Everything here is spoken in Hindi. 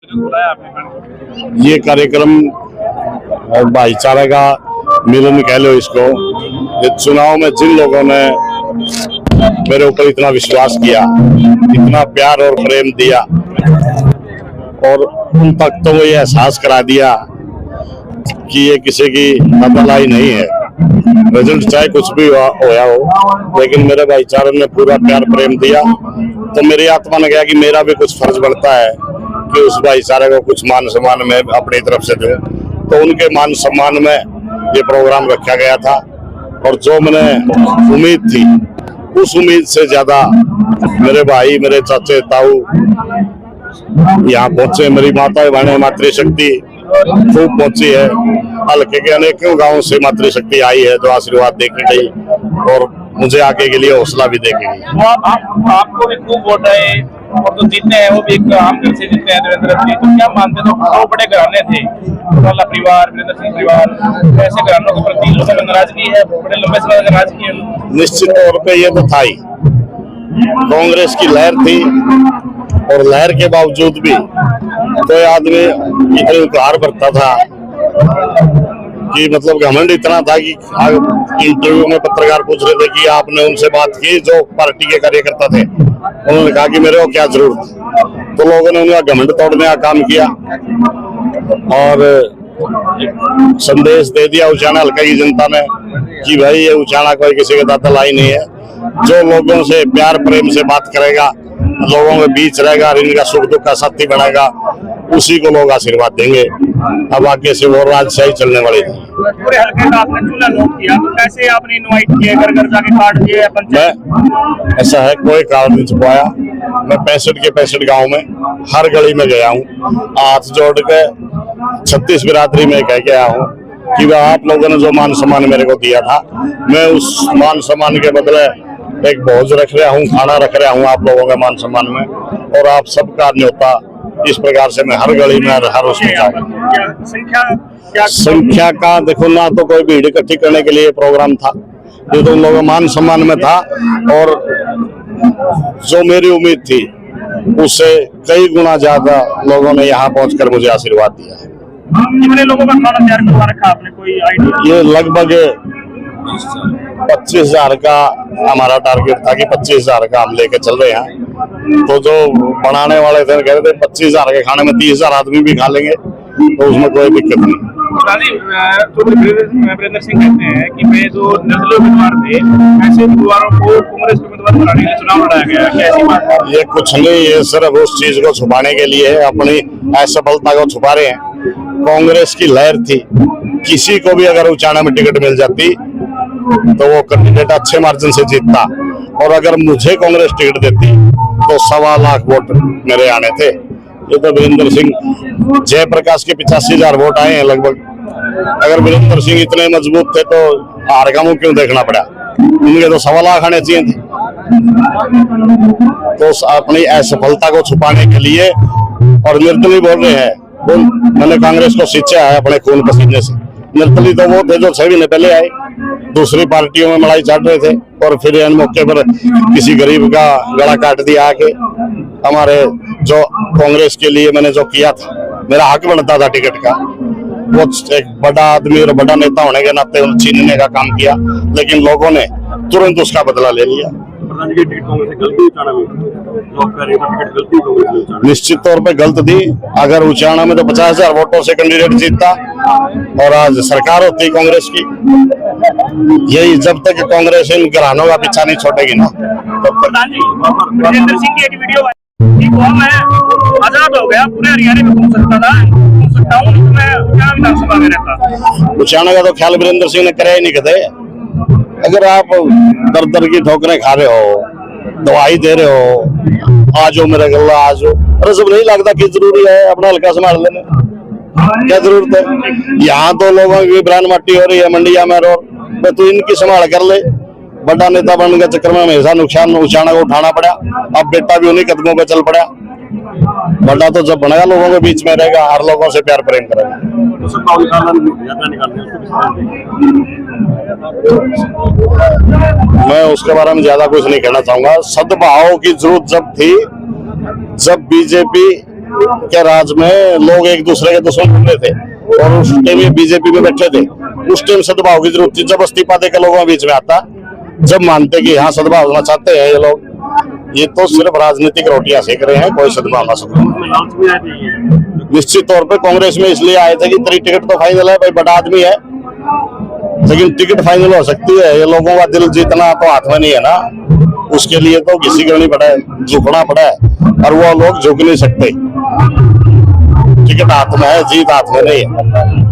ये कार्यक्रम भाईचारे का मिलन कह लो इसको। ये चुनाव में जिन लोगों ने मेरे ऊपर इतना विश्वास किया, इतना प्यार और प्रेम दिया और उन तक तो वो ये एहसास करा दिया कि ये किसी की बदलाई नहीं है। रिजल्ट चाहे कुछ भी होया हो, लेकिन मेरे भाईचारे ने पूरा प्यार प्रेम दिया, तो मेरी आत्मा ने कहा कि मेरा भी कुछ फर्ज बनता है कि उस भाईचारे को कुछ मान सम्मान में अपनी तरफ से दूं। तो उनके मान सम्मान में ये प्रोग्राम रखा गया था और जो मैंने उम्मीद थी उस उम्मीद से ज्यादा मेरे भाई, मेरे चाचे, ताऊ यहाँ पहुंचे। मेरी माता बहने मातृशक्ति खूब पहुंची है। हल्के के अनेकों गांवों से मातृशक्ति आई है जो आशीर्वाद देके गई और मुझे आगे के लिए हौसला भी देके गई। आपको भी खूब वोट आए और जो जीते हैं वो भी एक आम घर से जीते हैं देवेंद्र सिंह। तो क्या मानते हो, दो बड़े घराने थे, वाला परिवार, वीरेंद्र सिंह परिवार, ऐसे घरानों के प्रति लोगों में नाराजगी है, बड़े लंबे समय से नाराजगी है? निश्चित तौर पे ये तो था ही। कांग्रेस की लहर थी और लहर के बावजूद भी कोई आदमी इतने उद्धार करता था कि मतलब घमंड इतना था कि इंटरव्यू में पत्रकार पूछ रहे थे कि आपने उनसे बात की जो पार्टी के कार्यकर्ता थे। उन्होंने कहा कि मेरे को क्या जरूरत। तो लोगों ने उनका घमंड तोड़ने का काम किया और संदेश दे दिया उचाना हल्का की जनता ने कि भाई ये उचाना कोई किसी के दादा लाई नहीं है। जो लोगों से प्यार प्रेम से बात करेगा, लोगों के बीच रहेगा, इनका सुख दुख का साथी बनेगा, उसी को लोग आशीर्वाद देंगे। अब आगे से वो राजशाही चलने वाली थी। पूरे हल्के का आपने चूल्हा नोट किया, तो कैसे आपने इनवाइट किया, घर घर जाके कार्ड दिए? मैं ऐसा है कोई कार्ड नहीं छुपाया। मैं 65 के 65 गांव में हर गली में गया हूँ, हाथ जोड़ के 36 बिरादरी में कह के आया हूँ कि वह आप लोगों ने जो मान सम्मान मेरे को दिया था, मैं उस मान सम्मान के बदले एक भोज रख रहा हूँ, खाना रख रहा हूँ आप लोगों के मान सम्मान में। और आप सबका न्योता इस प्रकार से मैं हर गली में हर उसमें संख्या का देखो ना, तो कोई भीड़ इकट्ठी करने के लिए प्रोग्राम था, ये तो उन लोगों मान सम्मान में था। और जो मेरी उम्मीद थी उससे कई गुना ज्यादा लोगों ने यहाँ पहुंचकर मुझे आशीर्वाद दिया है। कितने लोगों का खाना तैयार करवा रखा आपने, कोई आइडिया? ये लगभग 25,000 का हमारा टारगेट था कि 25,000 का हम लेके चल रहे हैं। तो जो बनाने वाले थे कह रहे थे 25,000 के खाने में 30,000 आदमी भी खा लेंगे, तो उसमें कोई दिक्कत नहीं। वीरेंद्र सिंह कहते हैं कि मैं जो निर्दलीय उम्मीदवार थे, ऐसे उम्मीदवारों को कांग्रेस के उम्मीदवार बनाने के लिए चुनाव लड़ाया गया, क्या ऐसी बात है? ये कुछ नहीं, ये सिर्फ उस चीज को छुपाने के लिए अपनी असफलता को छुपा रहे हैं। कांग्रेस की लहर थी, किसी को भी अगर उचाना में टिकट मिल जाती तो वो कैंडिडेट अच्छे मार्जिन से जीतता। और अगर मुझे कांग्रेस टिकट देती तो 1.25 लाख वोट मेरे आने थे। ये तो वीरेंद्र सिंह, जयप्रकाश के 85,000 वोट आए हैं लगभग। अगर वीरेंद्र सिंह इतने मजबूत थे तो हार का मुंह क्यों देखना पड़ा? उनके तो 1.25 लाख आने चाहिए थे। तो अपनी असफलता को छुपाने के लिए और निर्दलीय बोल रहे हैं, मैंने कांग्रेस को सींचा है अपने खून पसीने से। निर्दलीय तो वो थे जो 6 महीने पहले आए, दूसरी पार्टियों में लड़ाई चाट रहे थे और फिर इन मौके पर किसी गरीब का गला काट दिया आके। हमारे जो कांग्रेस के लिए मैंने जो किया था, मेरा हक बनता था टिकट का, वो एक बड़ा आदमी और बड़ा नेता होने के नाते छीनने का काम किया, लेकिन लोगों ने तुरंत उसका बदला ले लिया। निश्चित तौर पे गलत थी। अगर उचाना में तो 50,000 वोटों से कैंडिडेट जीतता और आज सरकार होती कांग्रेस की। यही जब तक कांग्रेस इन घरानों का पीछा नहीं छोड़ेगी ना, तब तक। वीरेंद्र सिंह की एक वीडियो मैं आजाद हो गया, पूरे हरियाणा में घूम सकता था, घूम सकता हूँ, मैं उचाना विधानसभा में रहता। उचाना का तो ख्याल वीरेंद्र सिंह ने कराया ही नहीं कदे। अगर आप दर दर की ठोकरें खा रहे हो, दवाई दे रहे हो, आज हो मेरा गल्ला आज हो, अरे सब नहीं लगता कि जरूरी है अपना हल्का संभाल लेने, क्या जरूरत है? यहाँ तो लोगों की ब्रांड मट्टी हो रही है मंडिया में, और तो इनकी संभाल कर ले। बड़ा नेता बनने के चक्कर में हमेशा नुकसान उचाना को उठाना पड़ा। अब बेटा भी उन्हीं कदमों पे चल पड़ा। बड़ा तो जब बनेगा लोगों के बीच में रहेगा, हर लोगों से प्यार प्रेम करेगा। मैं उसके बारे में ज्यादा कुछ नहीं कहना चाहूंगा। सद्भाव की जरूरत जब थी, जब बीजेपी के राज में लोग एक दूसरे के दुश्मन बन रहे थे और उस टाइम ये बीजेपी में बैठे थे। उस टाइम सद्भाव की जरूरत थी। जब इस्तीफा देकर लोगों के बीच में आता, जब मानते कि हाँ सद्भाव होना चाहते हैं ये लोग, ये तो सिर्फ राजनीतिक रोटियां सेक रहे हैं, कोई सद्भाव ना सद्भाव। निश्चित तौर पे कांग्रेस में इसलिए आए थे कि तेरी टिकट तो फाइनल है भाई, बड़ा आदमी है, लेकिन टिकट फाइनल हो सकती है, ये लोगों का दिल जीतना तो हाथ में नहीं है ना। उसके लिए तो किसी को नहीं पड़ा है, झुकना पड़ा है, और वो लोग झुक नहीं सकते। टिकट हाथ में है, जीत हाथ में नहीं है।